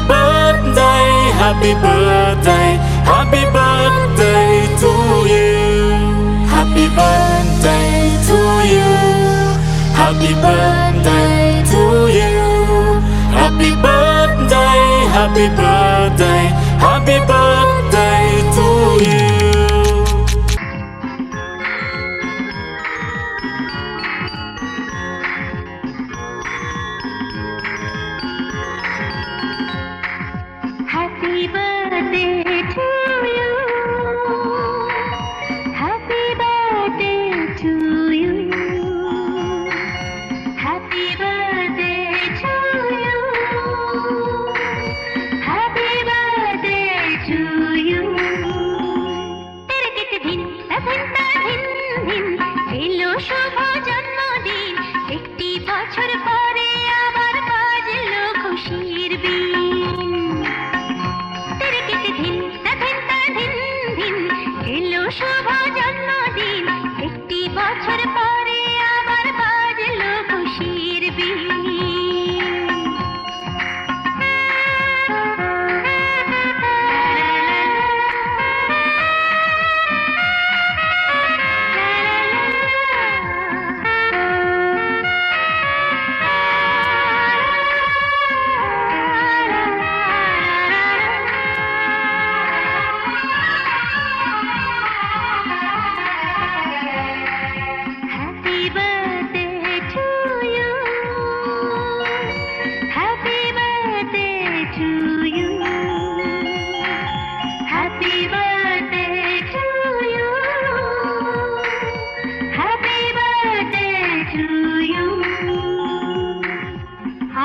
birthday, happy birthday, happy birthday to you. Happy birthday to you. Happy birthday to you. Happy birthday, happy birthday, happy birthday to you. Happy birthday to you. Happy birthday to you. Happy birthday to you. Happy birthday to you. तेरे कित दिन अभिन्ना दिन दिन yellow शुभ जन्मदिन একটি বছর পরে আবার বাজলো খুশির বিন শুভ জন্মদিন একটি বছর পরে আবার বাজলো খুশির বিন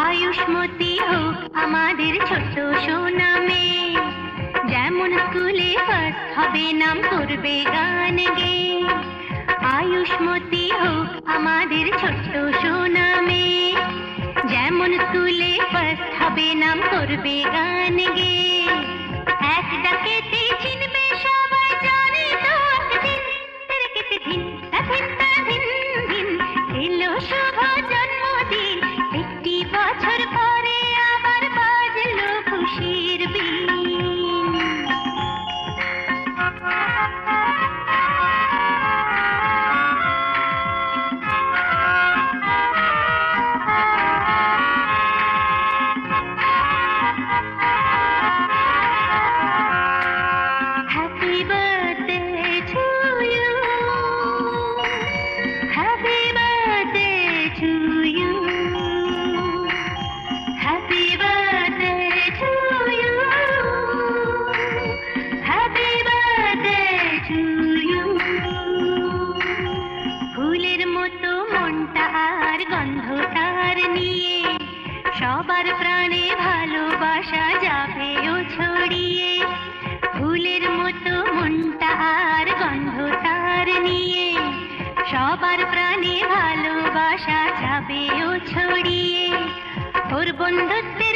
আয়ুষ্মতী হোক আমাদের ছোট সোনা মেয়ে যেমন স্কুলে ফার্স্ট হবে নাম করবে গান গেয়ে আয়ুষ্মতী হোক আমাদের ছোট সোনা মেয়ে যেমন স্কুলে ফার্স্ট হবে নাম করবে গান গেয়ে এক ডাকেতে চিনবে সবাই জানে তো একদিন তেরে কেতে দিন দিন দিন এলো শুভ জন্মদিন একটি বছর পরে আবার বাজলো খুশির বিন Happy birthday to you. Happy birthday to you. Happy birthday to you. Happy birthday to you. ফুলের মতো মনটা আর গন্ধটার নিয়ে সবার প্রাণে ভালোবাসা যাবে ও ছড়িয়ে ফুলের মতো মনটা আর গন্ধটার নিয়ে সবার প্রাণে ভালোবাসা যাবে ও ছড়িয়ে ওর বন্ধুত্বের